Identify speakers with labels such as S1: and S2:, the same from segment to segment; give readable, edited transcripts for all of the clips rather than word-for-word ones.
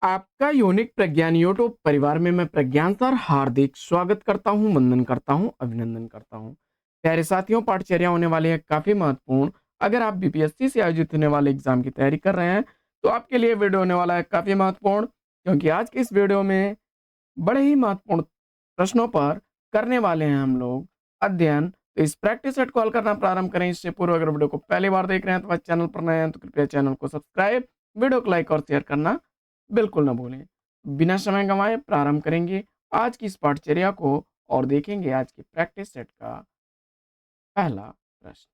S1: आपका यूनिक प्रज्ञान यूट्यूब परिवार में मैं प्रज्ञान सर हार्दिक स्वागत करता हूं, वंदन करता हूं, अभिनंदन करता हूं। प्यारे साथियों, पाठचर्या होने वाली है काफी महत्वपूर्ण। अगर आप बीपीएससी से आयोजित होने वाले एग्जाम की तैयारी कर रहे हैं तो आपके लिए वीडियो होने वाला है काफी महत्वपूर्ण, क्योंकि आज के इस वीडियो में बड़े ही महत्वपूर्ण प्रश्नों पर करने वाले हैं हम लोग अध्ययन। तो इस प्रैक्टिस सेट कॉल करना प्रारंभ करें। इससे पूर्व अगर वीडियो को पहली बार देख रहे हैं तो चैनल पर नए हैं तो कृपया चैनल को सब्सक्राइब, वीडियो को लाइक और शेयर करना बिल्कुल ना भूलें। बिना समय गंवाए प्रारंभ करेंगे आज की इस पाठचर्या को और देखेंगे आज की प्रैक्टिस सेट का पहला प्रश्न।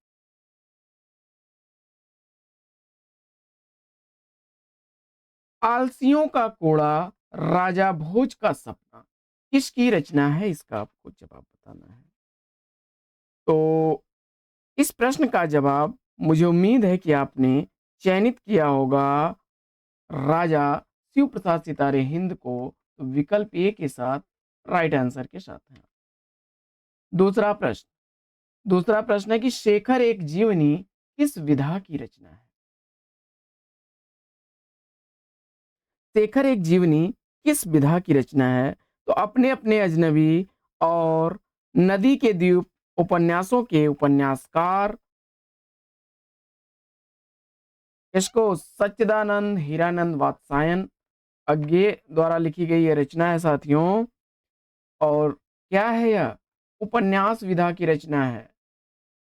S1: आलसियों का कोड़ा, राजा भोज का सपना किसकी रचना है? इसका आपको जवाब बताना है। तो इस प्रश्न का जवाब मुझे उम्मीद है कि आपने चयनित किया होगा राजा शिव प्रसाद सितारे हिंद को। तो विकल्प ए के साथ राइट आंसर के साथ है। दूसरा प्रश्न दूसरा प्रश्न है कि शेखर एक जीवनी किस विधा की रचना है? शेखर एक जीवनी किस विधा की रचना है? तो अपने अपने अजनबी और नदी के द्वीप उपन्यासों के उपन्यासकार, इसको सच्चिदानंद हीरानंद वात्सायन अज्ञे द्वारा लिखी गई यह रचना है साथियों। और क्या है यह? उपन्यास विधा की रचना है।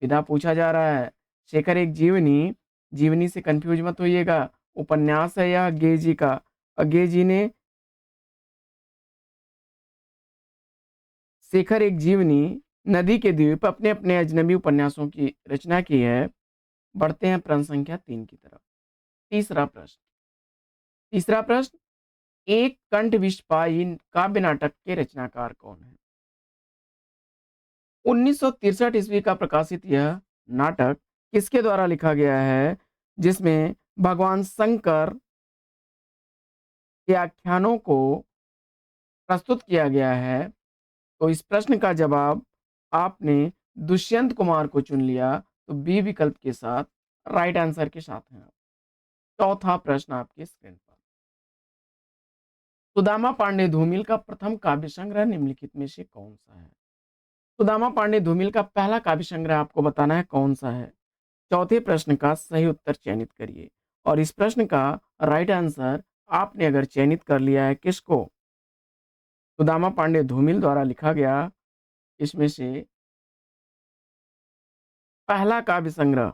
S1: विधा पूछा जा रहा है। शेखर एक जीवनी, जीवनी से कंफ्यूज मत होइएगा, उपन्यास है यह अज्ञे जी का। अज्ञे जी ने शेखर एक जीवनी, नदी के द्वीप, अपने अपने अजनबी उपन्यासों की रचना की है। बढ़ते हैं प्रश्न संख्या 3 की तरफ। तीसरा प्रश्न तीसरा प्रश्न एक कंठ विस्पाई काव्य नाटक के रचनाकार कौन है? 1963 ईस्वी का प्रकाशित यह नाटक किसके द्वारा लिखा गया है, जिसमें भगवान शंकर के आख्यानों को प्रस्तुत किया गया है? तो इस प्रश्न का जवाब आपने दुष्यंत कुमार को चुन लिया, तो बी विकल्प के साथ राइट आंसर के साथ हैं। चौथा प्रश्न आपके स्क्रीन पर। सुदामा पांडे धूमिल का प्रथम काव्य संग्रह निम्नलिखित में से कौन सा है? सुदामा पांडे धूमिल का पहला काव्य संग्रह आपको बताना है कौन सा है। चौथे प्रश्न का सही उत्तर चयनित करिए। और इस प्रश्न का राइट आंसर आपने अगर चयनित कर लिया है किसको, सुदामा पांडे धूमिल द्वारा लिखा गया इसमें से पहला काव्य संग्रह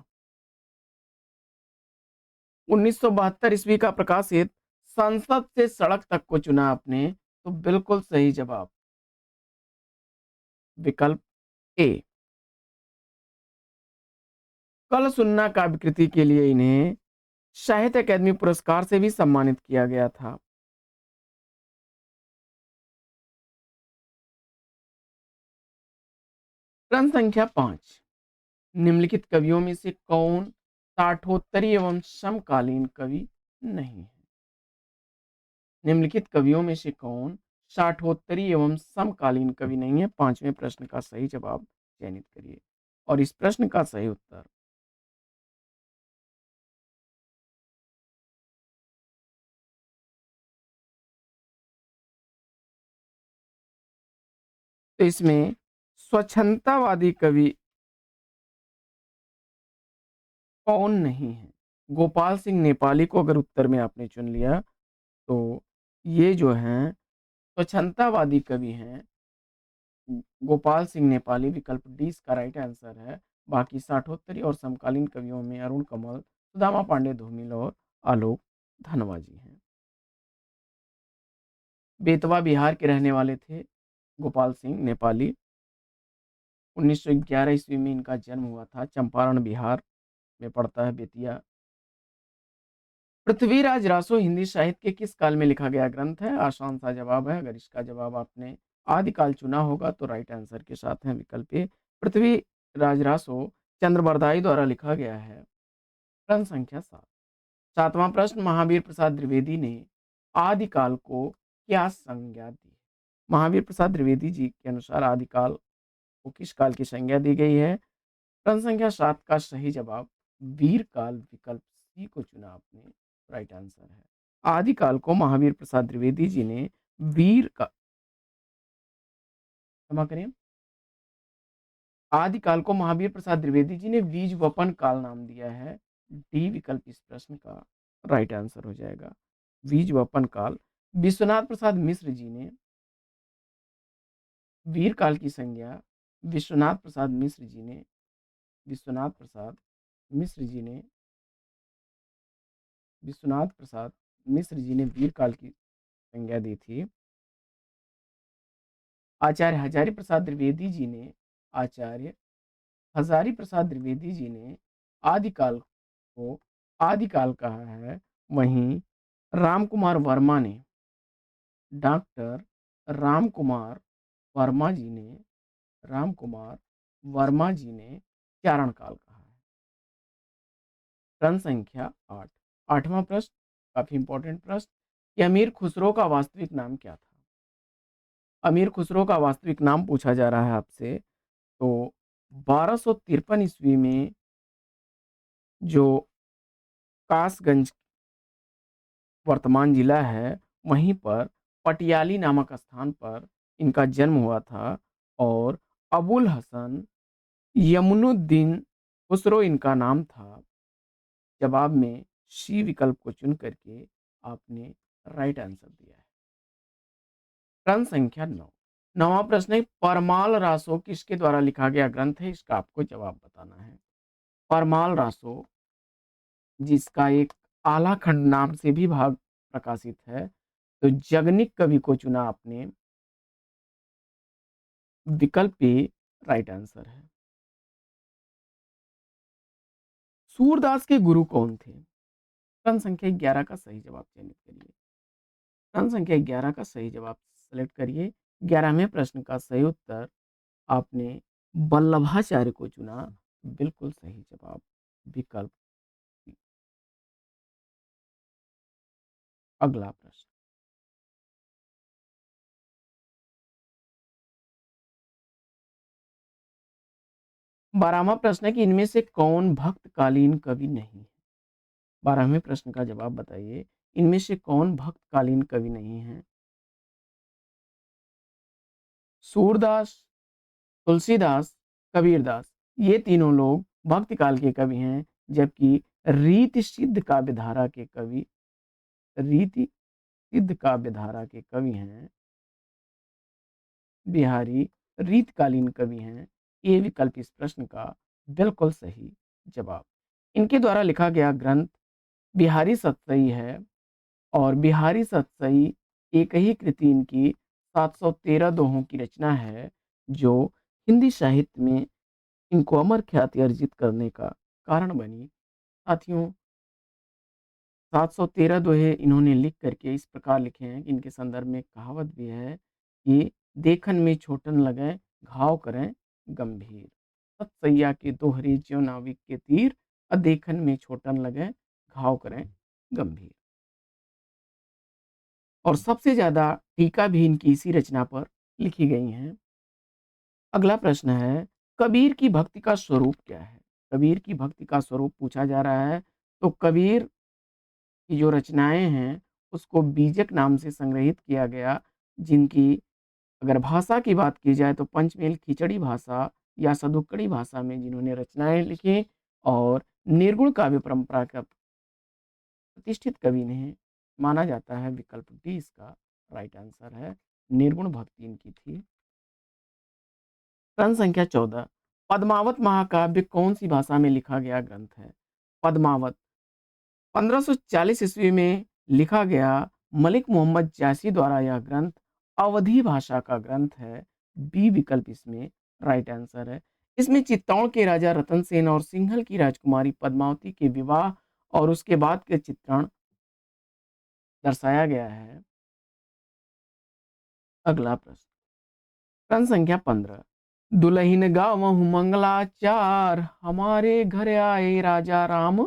S1: 1972 ईस्वी का प्रकाशित संसद से सड़क तक को चुना आपने, तो बिल्कुल सही जवाब विकल्प ए। कल सुनना काव्य कृति के लिए इन्हें साहित्य अकादमी पुरस्कार से भी सम्मानित किया गया था। प्रश्न संख्या 5, निम्नलिखित कवियों में से कौन साठोत्तरी एवं समकालीन कवि नहीं है? निम्नलिखित कवियों में से कौन साठोत्तरी एवं समकालीन कवि नहीं है? पांचवें प्रश्न का सही जवाब चयनित करिए। और इस प्रश्न का सही उत्तर तो इसमें स्वच्छंदतावादी कवि कौन नहीं है? गोपाल सिंह नेपाली को अगर उत्तर में आपने चुन लिया तो ये जो हैं स्वच्छंदतावादी कवि हैं गोपाल सिंह नेपाली, विकल्प डी इसका राइट आंसर है। बाकी साठोत्तरी और समकालीन कवियों में अरुण कमल, सुदामा पांडे धूमिल और आलोक धनवा जी हैं। बेतवा बिहार के रहने वाले थे गोपाल सिंह नेपाली। 1911 ईस्वी में इनका जन्म हुआ था। चंपारण बिहार में पड़ता है बेतिया। पृथ्वीराज रासो हिंदी साहित्य के किस काल में लिखा गया ग्रंथ है? आसान सा जवाब है। अगर इसका जवाब आपने आदिकाल चुना होगा तो राइट आंसर के साथ है विकल्प ए। पृथ्वीराज रासो चंद्रबरदाई द्वारा लिखा गया है। प्रश्न संख्या 7, सातवां प्रश्न, महावीर प्रसाद द्विवेदी ने आदिकाल को क्या संज्ञा दी? महावीर प्रसाद द्विवेदी जी के अनुसार आदिकाल को किस काल की संज्ञा दी गई है? प्रश्न संख्या 7 का सही जवाब वीर काल, विकल्प सी को चुना आपने, राइट आंसर है। आदिकाल को महावीर प्रसाद द्विवेदी जी ने वीर का क्षमा करें, आदिकाल को महावीर प्रसाद द्विवेदी जी ने बीज वपन काल नाम दिया है। डी विकल्प इस प्रश्न का राइट आंसर हो जाएगा, बीज वपन काल। विश्वनाथ प्रसाद मिश्र जी ने वीर काल की संज्ञा विश्वनाथ प्रसाद मिश्र जी ने विश्वनाथ प्रसाद मिश्र जी ने विश्वनाथ प्रसाद मिश्र जी ने वीर काल की संज्ञा दी थी। आचार्य हजारी प्रसाद द्विवेदी जी ने आचार्य हजारी प्रसाद द्विवेदी जी ने आदिकाल को आदिकाल कहा है। वहीं राम कुमार वर्मा ने डॉक्टर राम कुमार वर्मा जी ने राम कुमार वर्मा जी ने चारण काल कहा है। प्रश्न संख्या 8, आठवां प्रश्न काफी इंपॉर्टेंट प्रश्न कि अमीर खुसरो का वास्तविक नाम क्या था। अमीर खुसरो का वास्तविक नाम पूछा जा रहा है आपसे। तो 1253 ईस्वी में जो कासगंज वर्तमान जिला है, वहीं पर पटियाली नामक स्थान पर इनका जन्म हुआ था और अबुल हसन यमुनुद्दीन खुसरो इनका नाम था। जवाब में सी विकल्प को चुन करके आपने राइट आंसर दिया है। प्रश्न संख्या 9, नौवां प्रश्न है परमाल रासो किसके द्वारा लिखा गया ग्रंथ है, इसका आपको जवाब बताना है। परमाल रासो जिसका एक आला खंड नाम से भी भाग प्रकाशित है, तो जगनिक कवि को चुना आपने, विकल्प ए राइट आंसर है। सूरदास के गुरु कौन थे। प्रश्न संख्या 11 का सही जवाब चयनित करिए। प्रश्न संख्या 11 का सही जवाब सेलेक्ट करिए। 11वें प्रश्न का सही उत्तर आपने वल्लभाचार्य को चुना, बिल्कुल सही जवाब विकल्प सी। अगला प्रश्न 12वां प्रश्न है कि इनमें से कौन भक्तकालीन कवि नहीं है। 12वें प्रश्न का जवाब बताइए, इनमें से कौन भक्तकालीन कवि नहीं है। सूरदास, तुलसीदास, कबीरदास, ये तीनों लोग भक्ति काल के कवि हैं, जबकि रीति सिद्ध काव्यधारा के कवि रीति सिद्ध काव्यधारा के कवि हैं बिहारी, रीतकालीन कवि हैं। ये विकल्प इस प्रश्न का बिल्कुल सही जवाब। इनके द्वारा लिखा गया ग्रंथ बिहारी सतसई है और बिहारी सतसई एक ही कृति इनकी 713 दोहों की रचना है, जो हिंदी साहित्य में इनको अमर ख्याति अर्जित करने का कारण बनी। साथियों, 713 दोहे इन्होंने लिख करके इस प्रकार लिखे हैं कि इनके संदर्भ में एक कहावत भी है कि देखन में छोटन लगे घाव करें गंभीर। सत सैया के दोहरे ज्यों नाविक के तीर, देखन में छोटन लगे घाव करें गंभीर। और सबसे ज्यादा टीका भी इनकी इसी रचना पर लिखी गई हैं। अगला प्रश्न है कबीर की भक्ति का स्वरूप क्या है। कबीर की भक्ति का स्वरूप पूछा जा रहा है। तो कबीर की जो रचनाएं हैं उसको बीजक नाम से संग्रहित किया गया, जिनकी अगर भाषा की बात की जाए तो पंचमेल खिचड़ी भाषा या सदुक्कड़ी भाषा में जिन्होंने रचनाएं लिखी और निर्गुण काव्य परंपरा का प्रतिष्ठित कवि ने माना जाता है। विकल्प डी इसका राइट आंसर है, निर्गुण भक्ति इनकी थी। प्रश्न संख्या 14, पद्मावत महाकाव्य कौन सी भाषा में लिखा गया ग्रंथ है। पद्मावत 1540 ईस्वी में लिखा गया मलिक मोहम्मद जायसी द्वारा यह ग्रंथ अवधी भाषा का ग्रंथ है। बी विकल्प इसमें राइट आंसर है। इसमें चित्तौड़ के राजा रतन सेन और सिंघल की राजकुमारी पद्मावती के विवाह और उसके बाद के चित्रण दर्शाया गया है। अगला प्रश्न प्रश्न संख्या 15, दुल्हन गावहु मंगलाचार, हमारे घर आए राजा राम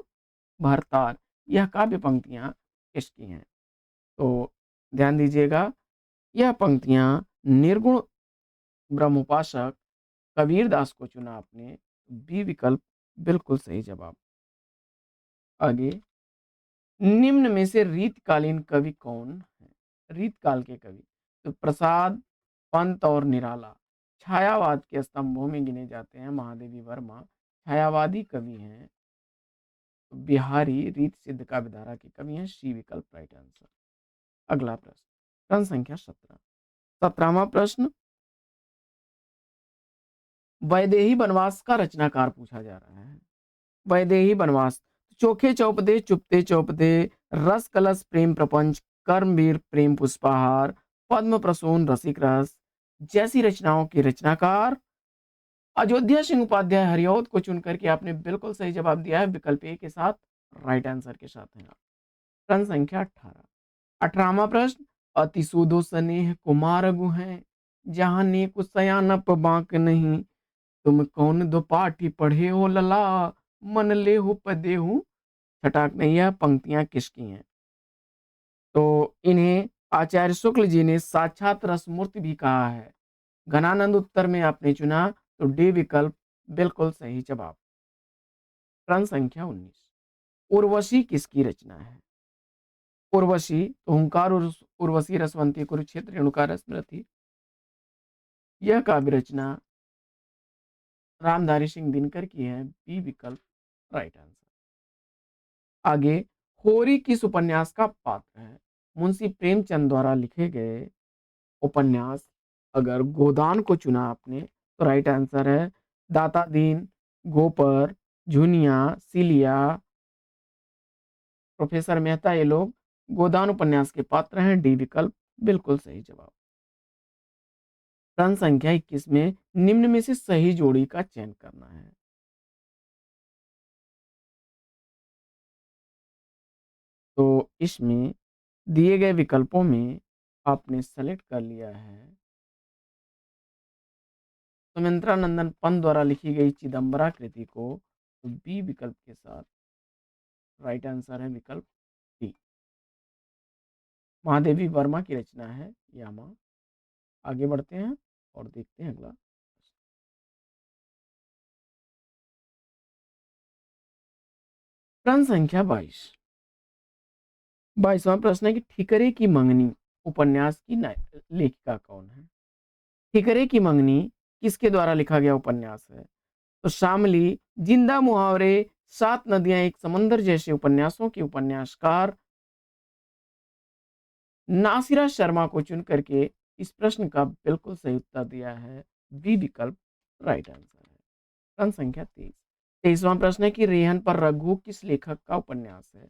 S1: भरतार। यह काव्य पंक्तियां किसकी हैं। तो ध्यान दीजिएगा, यह पंक्तियां निर्गुण ब्रह्मोपासक कबीरदास को चुना आपने, बी विकल्प बिल्कुल सही जवाब। आगे निम्न में से रीतकालीन कवि कौन है? रीतकाल के कवि तो प्रसाद, पंत और निराला छायावाद के स्तंभों में गिने जाते हैं। महादेवी वर्मा छायावादी कवि हैं। बिहारी रीत सिद्ध काव्यधारा के कवि हैं। सी विकल्प राइट आंसर। अगला प्रश्न, प्रश्न संख्या 17। 17वां प्रश्न, वैदेही वनवास का रचनाकार पूछा जा रहा है। वैदेही वनवास, चोखे चौपदे, चुपते चौपदे, रस कलश प्रेम प्रपंच, कर्मवीर प्रेम पुष्पहार, पद्म प्रसून रसिक रस जैसी रचनाओं के रचनाकार अयोध्या सिंह उपाध्याय हरिऔध को चुनकर के आपने बिल्कुल सही जवाब दिया है विकल्प ए के साथ, राइट आंसर के साथ है आप। प्रश्न संख्या 18। 18वां प्रश्न, अति सूदो स्नेह कुमार गु हैं, जहां नेक सयानप बांक नहीं, तुम कौन दो पाठी पढ़े हो लला, मन ले हो पदे हूँ छटाक नहीं। यह पंक्तियां किसकी हैं? तो इन्हें आचार्य शुक्ल जी ने साक्षात रसमूर्ति भी कहा है। घनानंद उत्तर में आपने चुना तो डी विकल्प बिल्कुल सही जवाब। प्रश्न संख्या 19। उर्वशी किसकी रचना है? उर्वशी तो हुंकार उर्वशी रसवंती कुरुक्षेत्र रेणुका स्मृति, यह काव्य रचना रामधारी सिंह दिनकर की है। बी विकल्प राइट आंसर। आगे, होरी किस उपन्यास का पात्र है? मुंशी प्रेमचंद द्वारा लिखे गए उपन्यास। अगर गोदान को चुना आपने तो राइट आंसर है दाता दीन, गोपर, झुनिया, सिलिया, प्रोफेसर मेहता, ये लोग गोदान उपन्यास के पात्र हैं। डी विकल्प बिल्कुल सही जवाब। प्रश्न संख्या 21 में निम्न में से सही जोड़ी का चयन करना है। तो इसमें दिए गए विकल्पों में आपने सेलेक्ट कर लिया है सुमित्रा नंदन पंत द्वारा लिखी गई चिदम्बरा कृति को, तो बी विकल्प के साथ राइट आंसर है विकल्प डी। महादेवी वर्मा की रचना है यामा। आगे बढ़ते हैं और देखते हैं अगला प्रश्न संख्या 22। 22वां प्रश्न है कि ठिकरे की मंगनी उपन्यास की लेखिका कौन है? ठिकरे की मंगनी किसके द्वारा लिखा गया उपन्यास है? तो शामली, जिंदा मुहावरे, सात नदियां एक समंदर जैसे उपन्यासों की उपन्यासकार नासिरा शर्मा को चुन करके इस प्रश्न का बिल्कुल सही उत्तर दिया है। बी विकल्प राइट आंसर है। प्रश्न संख्या 23। 23वां प्रश्न है कि रेहन पर रघु किस लेखक का उपन्यास है?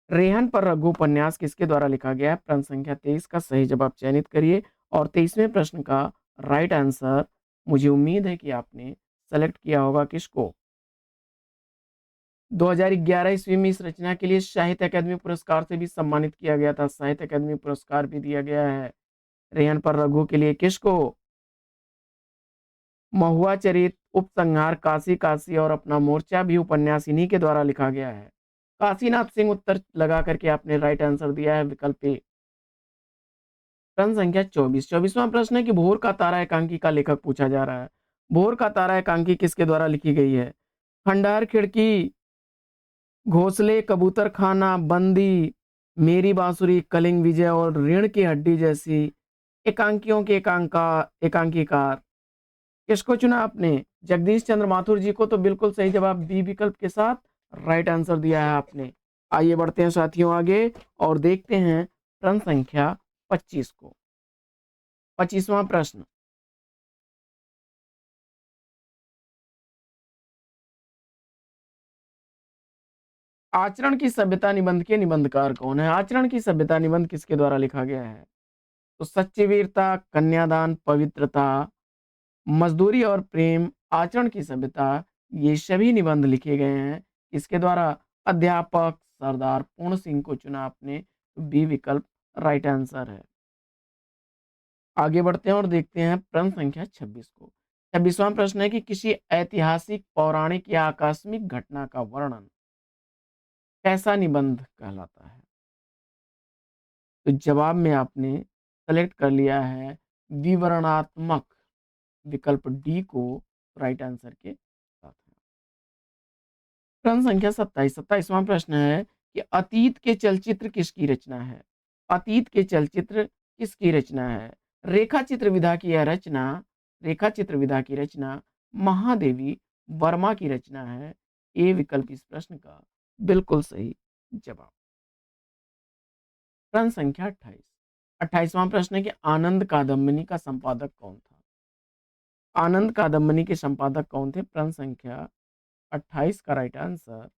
S1: रेहन पर रघु उपन्यास किसके द्वारा लिखा गया है? प्रश्न संख्या 23 का सही जवाब चयनित करिए और 23वें प्रश्न का राइट आंसर मुझे उम्मीद है कि आपने सेलेक्ट किया होगा किसको। 2011 ईस्वी में इस रचना के लिए साहित्य अकादमी पुरस्कार से भी सम्मानित किया गया था। साहित्य अकादमी पुरस्कार भी दिया गया है रेहन पर रघु के लिए किसको? महुआ चरित, उपसंहार, काशी काशी और अपना मोर्चा भी उपन्यास इन्हीं के द्वारा लिखा गया है। काशीनाथ सिंह उत्तर लगा करके आपने राइट आंसर दिया है विकल्प ए। प्रश्न संख्या 24। 24वां प्रश्न है कि भोर का तारा एकांकी का लेखक पूछा जा रहा है। भोर का तारा एकांकी किसके द्वारा लिखी गई है? खंडहर खिड़की, घोंसले, कबूतर खाना, बंदी, मेरी बांसुरी, कलिंग विजय और ऋण की हड्डी जैसी एकांकियों के एकांकीकार किसको चुना आपने? जगदीश चंद्र माथुर जी को, तो बिल्कुल सही जवाब बी विकल्प के साथ राइट आंसर दिया है आपने। आइए बढ़ते हैं साथियों आगे और देखते हैं प्रश्न संख्या 25 को। 25वां प्रश्न, आचरण की सभ्यता निबंध के निबंधकार कौन है? आचरण की सभ्यता निबंध किसके द्वारा लिखा गया है? तो सच्ची वीरता, कन्यादान, पवित्रता, मजदूरी और प्रेम, आचरण की सभ्यता, ये सभी निबंध लिखे गए हैं इसके द्वारा? अध्यापक सरदार पूर्ण सिंह को चुना आपने। बी विकल्प राइट आंसर है। आगे बढ़ते हैं और देखते हैं प्रश्न संख्या 26 को। 26वां प्रश्न है कि किसी ऐतिहासिक, पौराणिक या आकस्मिक घटना का वर्णन कैसा निबंध कहलाता है? तो जवाब में आपने सेलेक्ट कर लिया है विवरणात्मक, विकल्प डी को राइट आंसर के साथ है। प्रश्न संख्या 27। 27वां प्रश्न है कि अतीत के चलचित्र किसकी रचना है? अतीत के चलचित्र किसकी रचना है? रेखा चित्र विधा की रचना महादेवी वर्मा की रचना है। ए विकल्प इस प्रश्न का बिल्कुल सही जवाब। प्रश्न संख्या 28। 28वां प्रश्न है कि आनंद कादम्बिनी का संपादक कौन था? आनंद कादम्बिनी के संपादक कौन थे? प्रश्न संख्या 28 का राइट आंसर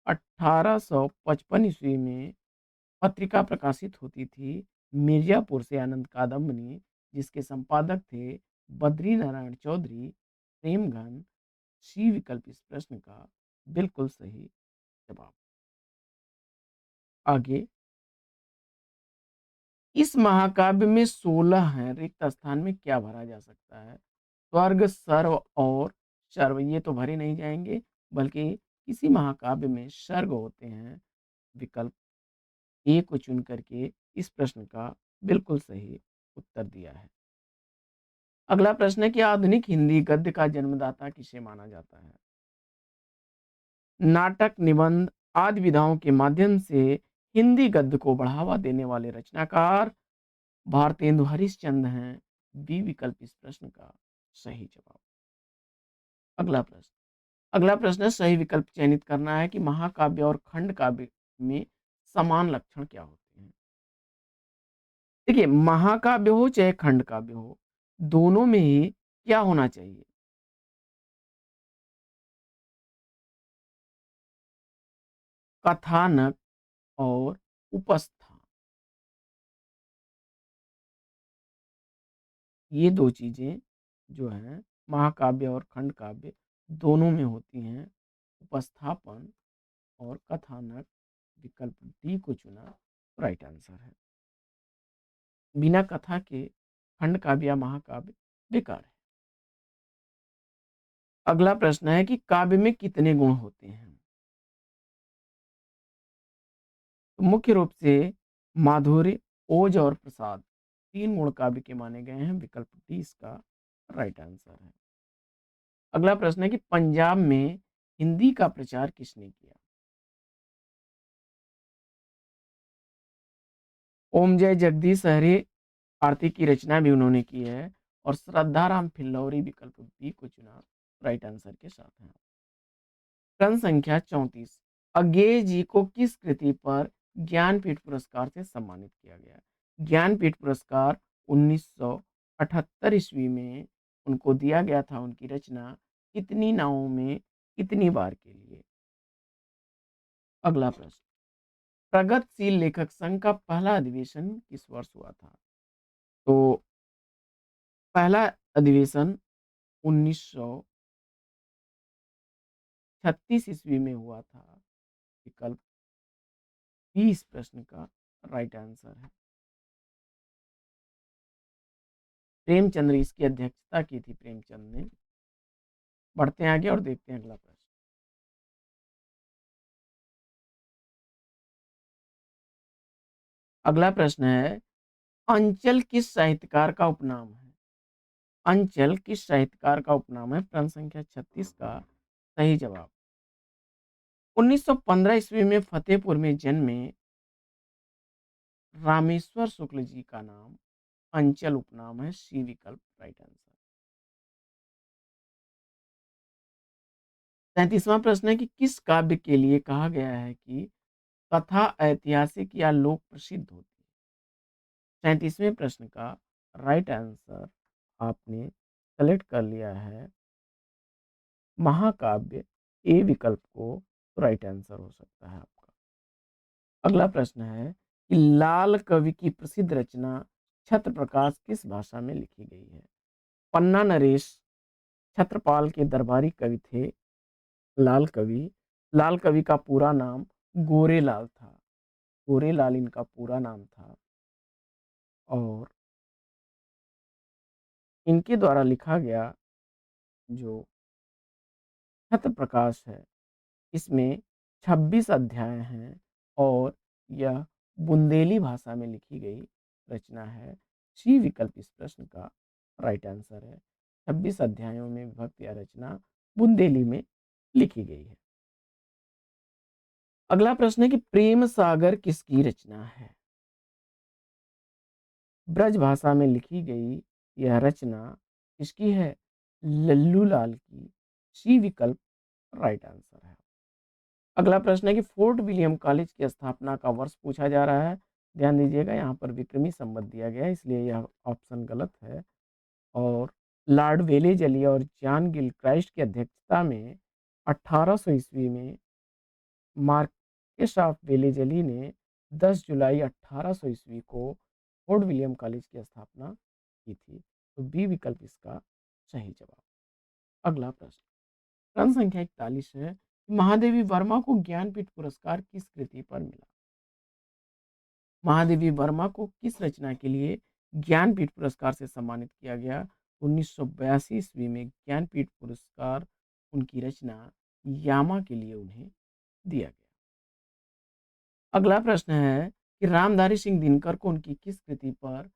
S1: 1855 ईस्वी में पत्रिका प्रकाशित होती थी मिर्जापुर से आनंद कादम्बिनी, जिसके संपादक थे बद्री नारायण चौधरी। प्रेमघन। सी विकल्प इस प्रश्न का बिल्कुल सही जवाब। आगे, इस महाकाव्य में 16 हैं, रिक्त स्थान में क्या भरा जा सकता है? स्वर्ग, सर्व और शर्व ये तो भरे नहीं जाएंगे, बल्कि किसी महाकाव्य में सर्ग होते हैं। विकल्प ए को चुन करके इस प्रश्न का बिल्कुल सही उत्तर दिया है। अगला प्रश्न है कि आधुनिक हिंदी गद्य का जन्मदाता किसे माना जाता है? नाटक, निबंध आदि विधाओं के माध्यम से हिंदी गद्य को बढ़ावा देने वाले रचनाकार भारतेंदु हरिश्चंद्र हैं। बी विकल्प इस प्रश्न का सही जवाब। अगला प्रश्न अगला प्रश्न है, सही विकल्प चयनित करना है कि महाकाव्य और खंड काव्य में समान लक्षण क्या होते हैं? देखिए, महाकाव्य हो चाहे खंड काव्य हो, दोनों में ही क्या होना चाहिए? कथानक और उपस्थान, ये दो चीजें जो हैं महाकाव्य और खंड काव्य दोनों में होती हैं। उपस्थापन और कथानक। विकल्प डी को चुना राइट आंसर है। बिना कथा के खंड काव्य या महाकाव्य बेकार है। अगला प्रश्न है कि काव्य में कितने गुण होते हैं? तो मुख्य रूप से माधुर्य, ओज और प्रसाद, 3 गुण काव्य के माने गए हैं। विकल्प डी इसका राइट आंसर है। अगला प्रश्न है कि पंजाब में हिंदी का प्रचार किसने किया? ओम जय जगदीश हरे आरती की रचना भी उन्होंने की है। और श्रद्धाराम फिल्लौरी विकल्प बी को चुना राइट आंसर के साथ है। प्रश्न संख्या 34। अज्ञेय जी को किस कृति पर ज्ञानपीठ पुरस्कार से सम्मानित किया गया? ज्ञानपीठ पुरस्कार 1978 ईस्वी में उनको दिया गया था। उनकी रचना कितनी नावों में कितनी बार के लिए? अगला प्रश्न, प्रगतिशील लेखक संघ का पहला अधिवेशन किस वर्ष हुआ था? तो पहला अधिवेशन 1936 ईस्वी में हुआ था। विकल्प बी इस प्रश्न का राइट आंसर है। प्रेमचंद ने इसकी अध्यक्षता की थी। प्रेमचंद ने। बढ़ते हैं आगे और देखते हैं अगला प्रश्न। अगला प्रश्न है, अंचल किस साहित्यकार का उपनाम है? अंचल किस साहित्यकार का उपनाम है? प्रश्न संख्या 36 का सही जवाब। 1915 ईस्वी में फतेहपुर में जन्मे रामेश्वर शुक्ल जी का नाम अंचल उपनाम है। सी विकल्प राइट आंसर। 37वां प्रश्न है कि किस काव्य के लिए कहा गया है कि कथा ऐतिहासिक या लोक प्रसिद्ध होती है? 37वें प्रश्न का राइट आंसर आपने सेलेक्ट कर लिया है महाकाव्य। ए विकल्प को राइट आंसर हो सकता है आपका। अगला प्रश्न है कि लाल कवि की प्रसिद्ध रचना छत्र प्रकाश किस भाषा में लिखी गई है? पन्ना नरेश छत्रपाल के दरबारी कवि थे। लाल कवि लाल कवि का पूरा नाम गोरेलाल था। गोरेलाल इनका पूरा नाम था। और इनके द्वारा लिखा गया जो छत्र प्रकाश है, इसमें 26 अध्याय हैं। और यह बुंदेली भाषा में लिखी गई रचना है। सी विकल्प इस प्रश्न का राइट आंसर है। 26 अध्यायों में विभक्त यह रचना बुंदेली में लिखी गई है। अगला प्रश्न है कि प्रेम सागर किसकी रचना है? ब्रज भाषा में लिखी गई यह रचना किसकी है? लल्लू लाल की। सी विकल्प राइट आंसर है। अगला प्रश्न है कि फोर्ट विलियम कॉलेज की स्थापना का वर्ष पूछा जा रहा है। ध्यान दीजिएगा, यहाँ पर विक्रमी संवत दिया गया है, इसलिए यह ऑप्शन गलत है। और लॉर्ड वेलेजली और जॉन गिल क्राइस्ट की अध्यक्षता में 1800 ईस्वी में मार्केस ऑफ वेलेजली ने 10 जुलाई 1800 ईस्वी को फोर्ट विलियम कॉलेज की स्थापना की थी। तो बी विकल्प इसका सही जवाब। अगला प्रश्न, प्रश्न संख्या 41 है, महादेवी वर्मा को ज्ञानपीठ पुरस्कार किस कृति पर मिला? महादेवी वर्मा को किस रचना के लिए ज्ञानपीठ पुरस्कार से सम्मानित किया गया? 1982 ईस्वी में ज्ञानपीठ पुरस्कार उनकी रचना यामा के लिए उन्हें दिया गया। अगला प्रश्न है कि रामधारी सिंह दिनकर को उनकी किस कृति पर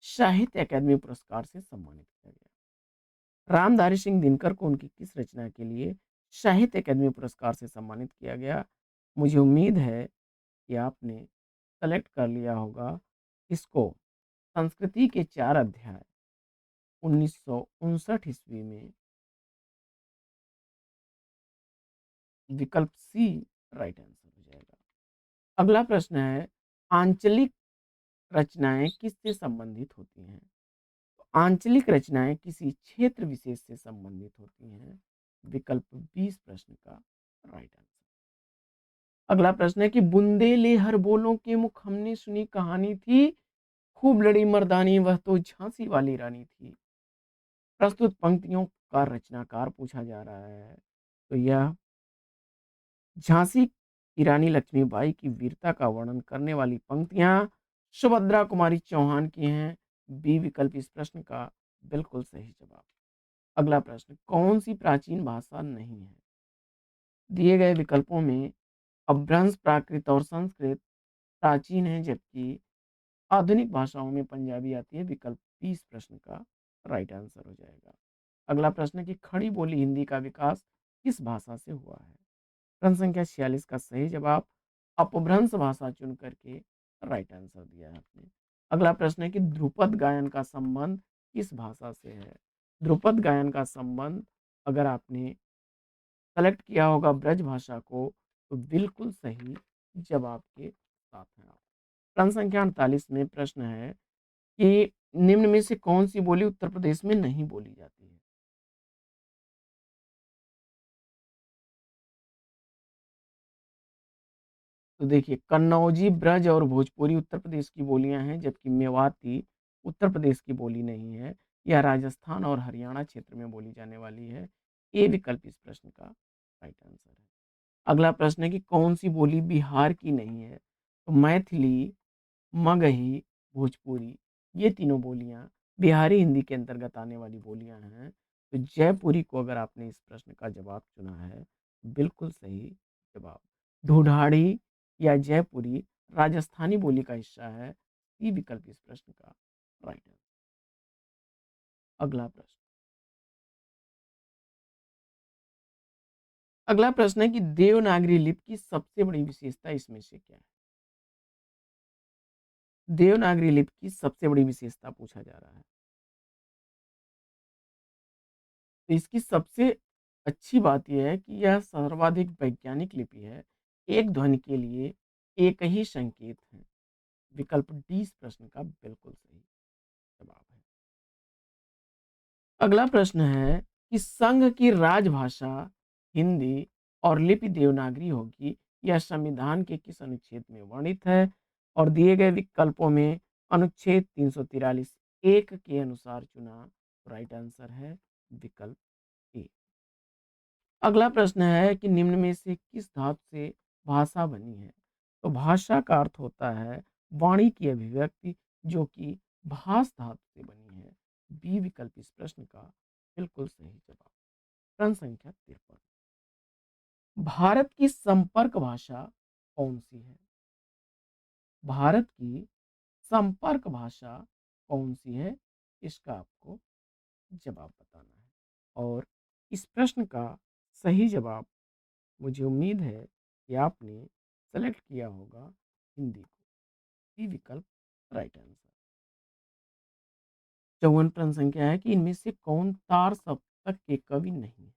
S1: साहित्य अकादमी पुरस्कार से सम्मानित किया गया? रामधारी सिंह दिनकर को उनकी किस रचना के लिए साहित्य अकादमी पुरस्कार से सम्मानित किया गया? मुझे उम्मीद है कि आपने सेलेक्ट कर लिया होगा इसको। संस्कृति के 4 अध्याय 1959 ईस्वी में। विकल्प सी राइट आंसर हो जाएगा। अगला प्रश्न है, आंचलिक रचनाएं किससे संबंधित होती हैं? तो आंचलिक रचनाएं किसी क्षेत्र विशेष से संबंधित होती हैं। विकल्प 20 प्रश्न का राइट आंसर। अगला प्रश्न है कि बुंदेले हर बोलों के मुख हमने सुनी कहानी थी, खूब लड़ी मर्दानी वह तो झांसी वाली रानी थी। प्रस्तुत पंक्तियों का रचनाकार पूछा जा रहा है। तो यह झांसी की रानी लक्ष्मीबाई की वीरता का वर्णन करने वाली पंक्तियां सुभद्रा कुमारी चौहान की हैं। बी विकल्प इस प्रश्न का बिल्कुल सही जवाब। अगला प्रश्न, कौन सी प्राचीन भाषा नहीं है? दिए गए विकल्पों में अपभ्रंश, प्राकृत और संस्कृत प्राचीन है, जबकि आधुनिक भाषाओं में पंजाबी आती है। विकल्प 20 प्रश्न का राइट आंसर हो जाएगा। अगला प्रश्न है कि खड़ी बोली हिंदी का विकास किस भाषा से हुआ है? प्रश्न संख्या 46 का सही जवाब अपभ्रंश भाषा चुन करके राइट आंसर दिया है आपने। अगला प्रश्न है कि ध्रुपद गायन का संबंध किस भाषा से है? ध्रुपद गायन का संबंध अगर आपने सेलेक्ट किया होगा ब्रज भाषा को, तो बिल्कुल सही जवाब के साथ हैं आप। प्रश्न संख्या 48 में प्रश्न है कि निम्न में से कौन सी बोली उत्तर प्रदेश में नहीं बोली जाती है? तो देखिए, कन्नौजी, ब्रज और भोजपुरी उत्तर प्रदेश की बोलियां हैं, जबकि मेवाती उत्तर प्रदेश की बोली नहीं है। यह राजस्थान और हरियाणा क्षेत्र में बोली जाने वाली है। ए विकल्प इस प्रश्न का राइट आंसर है। अगला प्रश्न है कि कौन सी बोली बिहार की नहीं है? तो मैथिली, मगही, भोजपुरी, ये तीनों बोलियां बिहारी हिंदी के अंतर्गत आने वाली बोलियां हैं। तो जयपुरी को अगर आपने इस प्रश्न का जवाब चुना है, बिल्कुल सही जवाब। ढूढ़ाड़ी या जयपुरी राजस्थानी बोली का हिस्सा है। सी विकल्प इस प्रश्न का राइट है। अगला प्रश्न, अगला प्रश्न है कि देवनागरी लिपि की सबसे बड़ी विशेषता इसमें से क्या है? देवनागरी लिपि की सबसे बड़ी विशेषता पूछा जा रहा है। तो इसकी सबसे अच्छी बात यह है कि यह सर्वाधिक वैज्ञानिक लिपि है। एक ध्वनि के लिए एक ही संकेत है। विकल्प डी इस प्रश्न का बिल्कुल सही जवाब है। अगला प्रश्न है कि संघ की राजभाषा हिंदी और लिपि देवनागरी होगी, यह संविधान के किस अनुच्छेद में वर्णित है? और दिए गए विकल्पों में अनुच्छेद 343 एक के अनुसार चुना। राइट आंसर है विकल्प ए। अगला प्रश्न है कि निम्न में से किस धातु से भाषा बनी है? तो भाषा का अर्थ होता है वाणी की अभिव्यक्ति, जो कि भास धातु से बनी है। बी विकल्प इस प्रश्न का बिल्कुल सही जवाब। प्रश्न संख्या 53, भारत की संपर्क भाषा कौन सी है? भारत की संपर्क भाषा कौन सी है? इसका आपको जवाब बताना है। और इस प्रश्न का सही जवाब, मुझे उम्मीद है कि आपने सेलेक्ट किया होगा हिंदी को। सी विकल्प राइट आंसर। 54 प्रश्न संख्या है कि इनमें से कौन तार सप्तक के कवि नहीं है।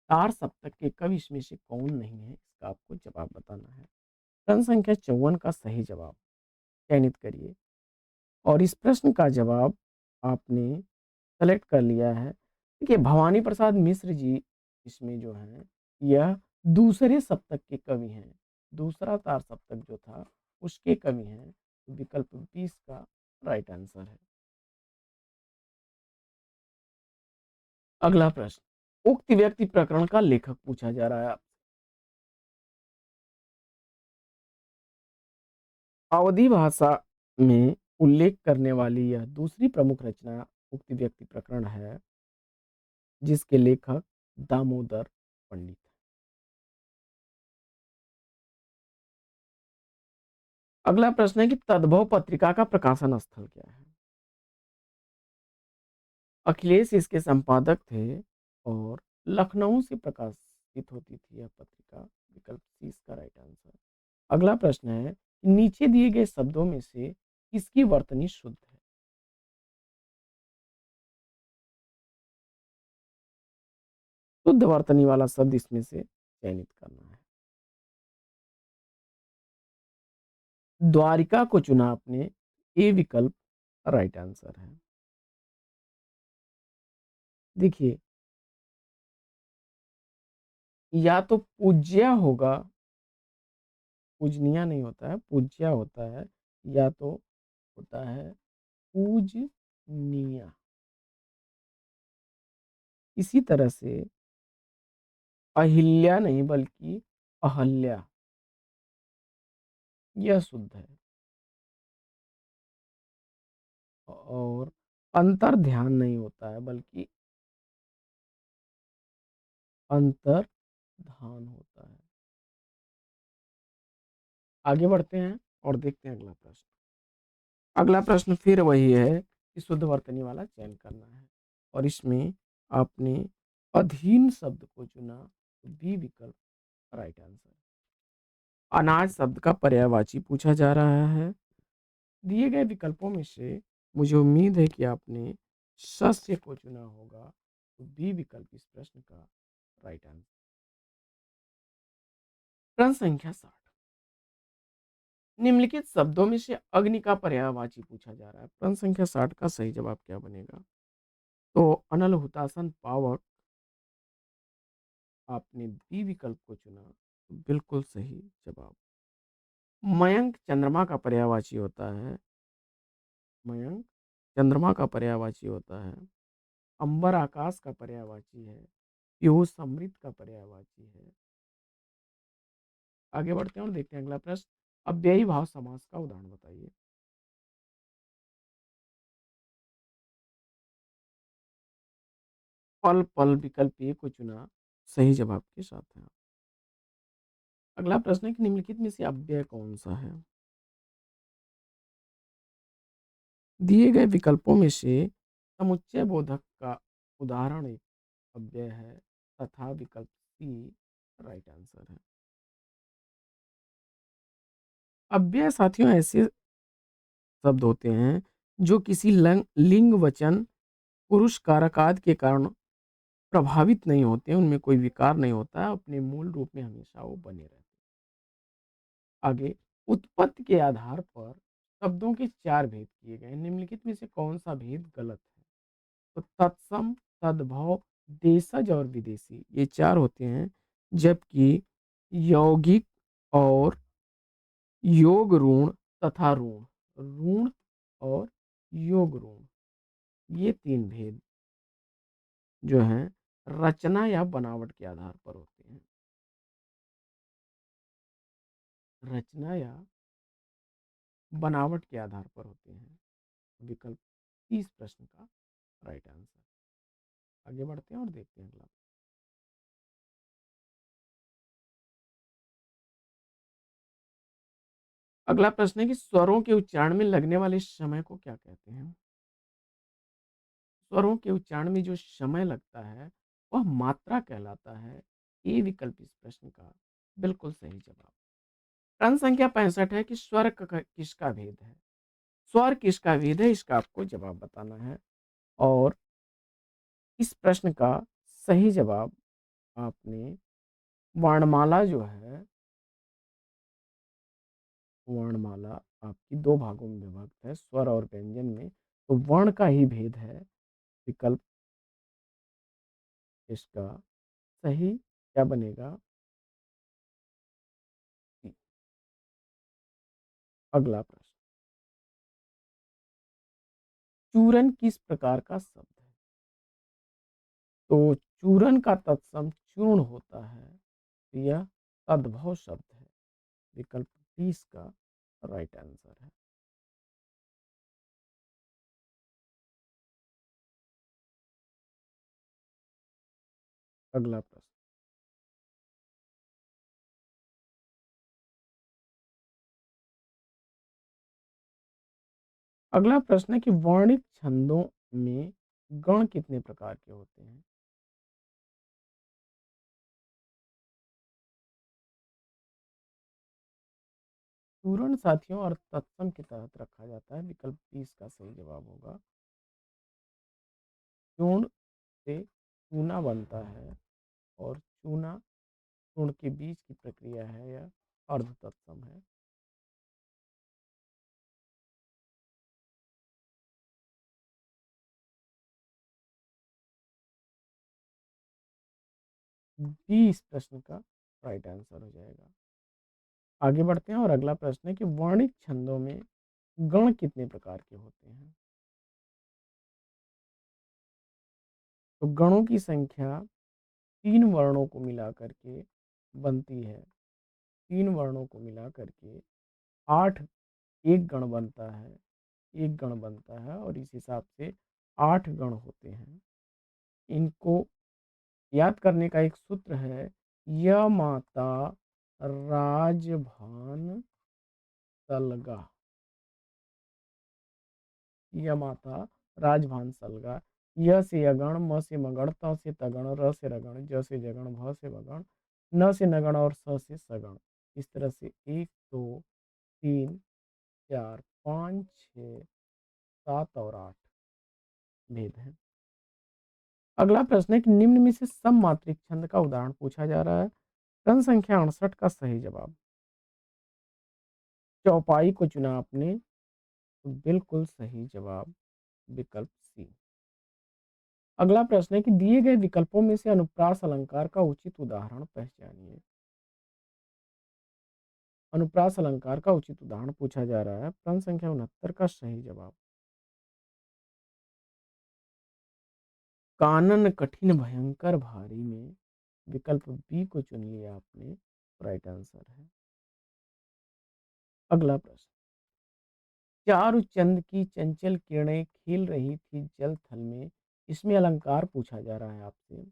S1: तार सप्तक के कवि इसमें से कौन नहीं है, इसका आपको जवाब बताना है। प्रश्न संख्या 54 का सही जवाब चयनित करिए और इस प्रश्न का जवाब आपने सेलेक्ट कर लिया है। देखिए भवानी प्रसाद मिश्र जी इसमें जो है यह दूसरे सप्तक के कवि हैं। दूसरा तार सप्तक जो था उसके कवि हैं। तो विकल्प 20 का राइट आंसर है। अगला प्रश्न उक्त व्यक्ति प्रकरण का लेखक पूछा जा रहा है। अवधी भाषा में उल्लेख करने वाली यह दूसरी प्रमुख रचना उक्त व्यक्ति प्रकरण है जिसके लेखक दामोदर पंडित है। अगला प्रश्न है कि तद्भव पत्रिका का प्रकाशन स्थल क्या है। अखिलेश इसके संपादक थे और लखनऊ से प्रकाशित होती थी यह पत्रिका। विकल्प सी इसका राइट आंसर। अगला प्रश्न है नीचे दिए गए शब्दों में से किसकी वर्तनी शुद्ध है। शुद्ध वर्तनी वाला शब्द इसमें से चयनित करना है। द्वारिका को चुना आपने, ए विकल्प राइट आंसर है। देखिए या तो पूज्या होगा, पूजनिया नहीं होता है, पूज्या होता है, या तो होता है पूजनिया। इसी तरह से अहिल्या नहीं बल्कि अहल्या, यह शुद्ध है। और अंतर ध्यान नहीं होता है बल्कि अंतर धान होता है। आगे बढ़ते हैं और देखते हैं अगला प्रश्न। अगला प्रश्न फिर वही है कि शुद्ध वर्तनी वाला चयन करना है और इसमें आपने अधीन शब्द को चुना, तो बी विकल्प राइट आंसर। अनाज शब्द का पर्यायवाची पूछा जा रहा है। दिए गए विकल्पों में से मुझे उम्मीद है कि आपने शस्य को चुना होगा, तो बी विकल्प इस प्रश्न का राइट आंसर। प्रश्न संख्या 60 निम्नलिखित शब्दों में से अग्नि का पर्यायवाची पूछा जा रहा है। प्रश्न संख्या 60 का सही जवाब क्या बनेगा। तो अनल हुतासन पावक, आपने बी विकल्प को चुना, तो बिल्कुल सही जवाब। मयंक चंद्रमा का पर्यायवाची होता है। मयंक चंद्रमा का पर्यायवाची होता है। अंबर आकाश का पर्यायवाची है। पीयूष समृद्ध का पर्यायवाची है। आगे बढ़ते हैं और देखते हैं अगला प्रश्न। अव्ययी भाव समास का उदाहरण बताइए। पल पल विकल्प ए को चुना, सही जवाब के साथ है। अगला प्रश्न है कि निम्नलिखित में से अव्यय कौन सा है। दिए गए विकल्पों में से समुच्चय बोधक का उदाहरण एक अव्यय है तथा विकल्प सी राइट आंसर है। अव्यय साथियों ऐसे शब्द होते हैं जो किसी लिंग वचन पुरुष कारक आदि के कारण प्रभावित नहीं होते हैं, उनमें कोई विकार नहीं होता है, अपने मूल रूप में हमेशा वो बने रहते हैं। आगे उत्पत्ति के आधार पर शब्दों के चार भेद किए गए। निम्नलिखित में से कौन सा भेद गलत है। तो तत्सम, तद्भव, देशज और विदेशी, ये चार होते हैं, जबकि यौगिक और योग ऋण तथा ऋण, ऋण और योग ऋण, ये तीन भेद जो हैं रचना या बनावट के आधार पर होते हैं। रचना या बनावट के आधार पर होते हैं। विकल्प 30 प्रश्न का राइट आंसर। आगे बढ़ते हैं और देखते हैं अगला। अगला प्रश्न है कि स्वरों के उच्चारण में लगने वाले समय को क्या कहते हैं। स्वरों के उच्चारण में जो समय लगता है वह मात्रा कहलाता है। ए विकल्प इस प्रश्न का बिल्कुल सही जवाब। प्रश्न संख्या 65 है कि स्वर किसका भेद है। स्वर किसका भेद है, इसका आपको जवाब बताना है। और इस प्रश्न का सही जवाब आपने वर्णमाला जो है, वर्णमाला आपकी दो भागों में विभक्त है, स्वर और व्यंजन में, तो वर्ण का ही भेद है। विकल्प इसका सही क्या बनेगा? अगला प्रश्न, चूरन किस प्रकार का शब्द है? तो चूरन का तत्सम चूर्ण होता है, तो यह तद्भव शब्द है। विकल्प डी इसका राइट आंसर है। अगला प्रश्न, अगला प्रश्न है कि वर्णिक छंदों में गण कितने प्रकार के होते हैं? चूर्ण साथियों और तत्सम के तहत रखा जाता है। विकल्प डी इसका सही जवाब होगा। चूर्ण से चूना बनता है, और चूना चूर्ण के बीच की प्रक्रिया है, यह अर्ध तत्सम है। डी इस प्रश्न का राइट आंसर हो जाएगा। आगे बढ़ते हैं और अगला प्रश्न है कि वर्णिक छंदों में गण कितने प्रकार के होते हैं? तो गणों की संख्या तीन वर्णों को मिला करके बनती है। तीन वर्णों को मिला करके आठ एक गण बनता है, एक गण बनता है, और इस हिसाब से आठ गण होते हैं। इनको याद करने का एक सूत्र है, य माता राजभान सलगा। य माता राजभान सलगा। य से यगण, म से मगण, त से तगण, र से रगण, ज से जगण, भ से भगण, न से नगण और स से सगण। इस तरह से एक, दो, तीन, चार, पाँच, छ, सात और आठ भेद है। अगला प्रश्न है कि निम्न में से सममात्रिक छंद का उदाहरण पूछा जा रहा है। प्रश्न संख्या 68 का सही जवाब, चौपाई को चुना आपने, तो बिल्कुल सही जवाब विकल्प सी। अगला प्रश्न है कि दिए गए विकल्पों में से अनुप्रास अलंकार का उचित उदाहरण पहचानिए। अनुप्रास अलंकार का उचित उदाहरण पूछा जा रहा है। प्रश्न संख्या 69 का सही जवाब, कानन कठिन भयंकर भारी में, विकल्प बी को चुन लिया आपने, राइट आंसर है। अगला प्रश्न, चारु चंद की चंचल किरणें खेल रही थी जल थल में, इसमें अलंकार पूछा जा रहा है आपसे।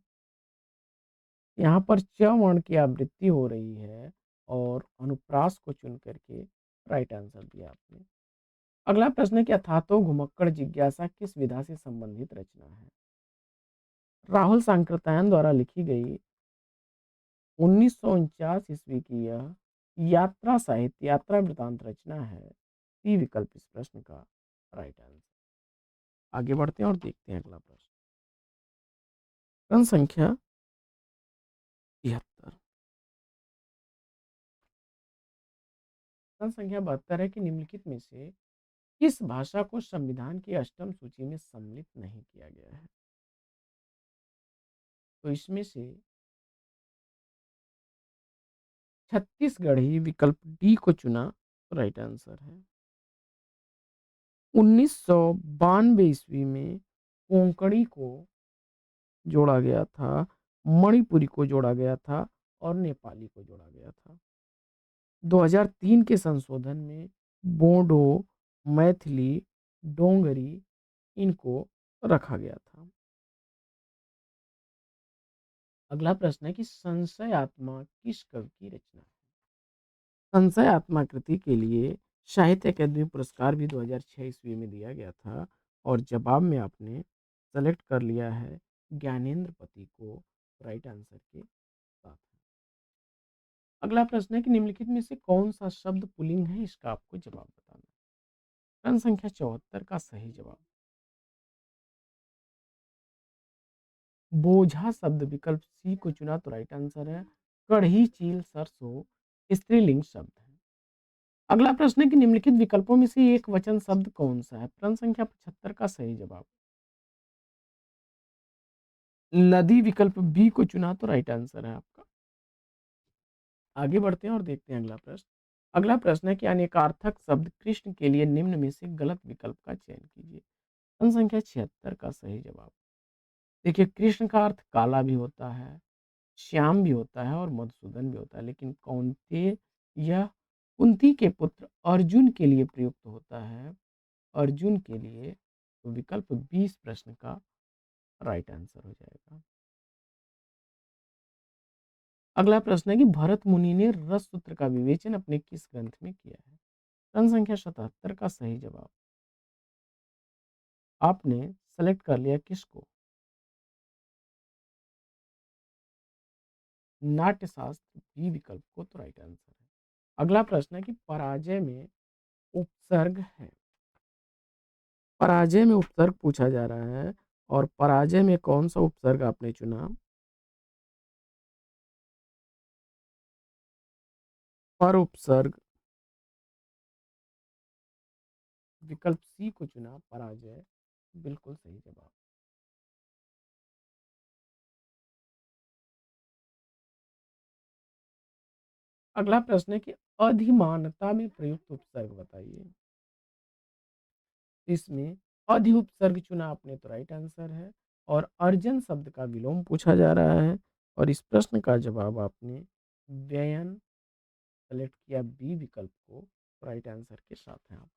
S1: यहाँ पर च वर्ण की आवृत्ति हो रही है, और अनुप्रास को चुन करके राइट आंसर दिया आपने। अगला प्रश्न है कि अथातो घुमक्कड़ जिज्ञासा किस विधा से संबंधित रचना है? राहुल सांकृत्यायन द्वारा लिखी गई 1949 ईस्वी की यह यात्रा साहित्य, यात्रा वृतांत रचना है। सी विकल्प इस प्रश्न का राइट आंसर। आगे बढ़ते हैं और देखते हैं अगला प्रश्न। प्रश्न संख्या 73, प्रश्न संख्या 72 है कि निम्नलिखित में से किस भाषा को संविधान की अष्टम सूची में सम्मिलित नहीं किया गया है? तो इसमें से छत्तीसगढ़ी, विकल्प डी को चुना, राइट आंसर है। 1992 ईस्वी में कोंकणी को जोड़ा गया था, मणिपुरी को जोड़ा गया था, और नेपाली को जोड़ा गया था। 2003 के संशोधन में बोडो, मैथिली, डोंगरी इनको रखा गया था। अगला प्रश्न है कि संशय आत्मा किस कवि की रचना है? संशय आत्मा कृति के लिए साहित्य अकादमी पुरस्कार भी 2006 ईस्वी में दिया गया था, और जवाब में आपने सेलेक्ट कर लिया है ज्ञानेंद्र पति को, राइट आंसर के साथ। अगला प्रश्न है कि निम्नलिखित में से कौन सा शब्द पुल्लिंग है, इसका आपको जवाब बताना है। प्रश्न संख्या 74 का सही जवाब बोझा शब्द विकल्प सी को चुना तो राइट आंसर है। कढ़ी, चील, सरसों स्त्रीलिंग शब्द है। अगला प्रश्न है कि निम्नलिखित विकल्पों में से एक वचन शब्द कौन सा है। प्रश्न संख्या 75 का सही जवाब नदी विकल्प बी को चुना तो राइट आंसर है आपका। आगे बढ़ते हैं और देखते हैं अगला प्रश्न। अगला प्रश्न है कि अनेकार्थक शब्द कृष्ण के लिए निम्न में से गलत विकल्प का चयन कीजिए। प्रश्न संख्या 76 का सही जवाब देखिए, कृष्ण का अर्थ काला भी होता है, श्याम भी होता है और मधुसूदन भी होता है, लेकिन कौनते यह कुंती के पुत्र अर्जुन के लिए प्रयुक्त होता है। अर्जुन के लिए तो विकल्प 20 प्रश्न का राइट आंसर हो जाएगा। अगला प्रश्न है कि भरत मुनि ने रस सूत्र का विवेचन अपने किस ग्रंथ में किया है। प्रश्न संख्या 77 का सही जवाब आपने सेलेक्ट कर लिया किसको, नाट्यशास्त्र बी विकल्प को तो राइट आंसर है। अगला प्रश्न है कि पराजय में उपसर्ग है। पराजय में उपसर्ग पूछा जा रहा है और पराजय में कौन सा उपसर्ग आपने चुना। पर उपसर्ग विकल्प सी को चुना, पराजय बिल्कुल सही जवाब। अगला प्रश्न है कि अधिमानता में प्रयुक्त उपसर्ग बताइए। इसमें अधि उपसर्ग चुना आपने तो राइट आंसर है और अर्जन शब्द का विलोम पूछा जा रहा है और इस प्रश्न का जवाब आपने व्ययन सेलेक्ट किया बी विकल्प को राइट आंसर के साथ हैं आप।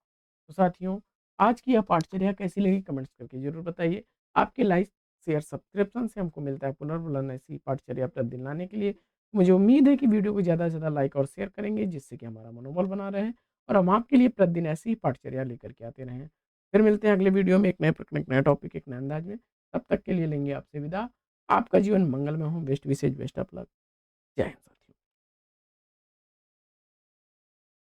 S1: तो साथियों, आज की यह पाठचर्या कैसी लगी कमेंट्स करके जरूर बताइए। आपके लाइक शेयर सब्सक्रिप्शन से हमको मिलता है पुनर्बुलाना ऐसी पाठचर्या प्रतिदिन लाने के लिए। मुझे उम्मीद है कि वीडियो को ज़्यादा से ज़्यादा लाइक और शेयर करेंगे, जिससे कि हमारा मनोबल बना रहे और हम आपके लिए प्रतिदिन ऐसी ही पाठचर्या लेकर के आते रहें। फिर मिलते हैं अगले वीडियो में एक नए प्रश्न, एक नया टॉपिक, एक नए अंदाज में। तब तक के लिए लेंगे आपसे विदा। आपका जीवन मंगलमय हो। बेस्ट विशेष, बेस्ट ऑफ लक। जय हिंद।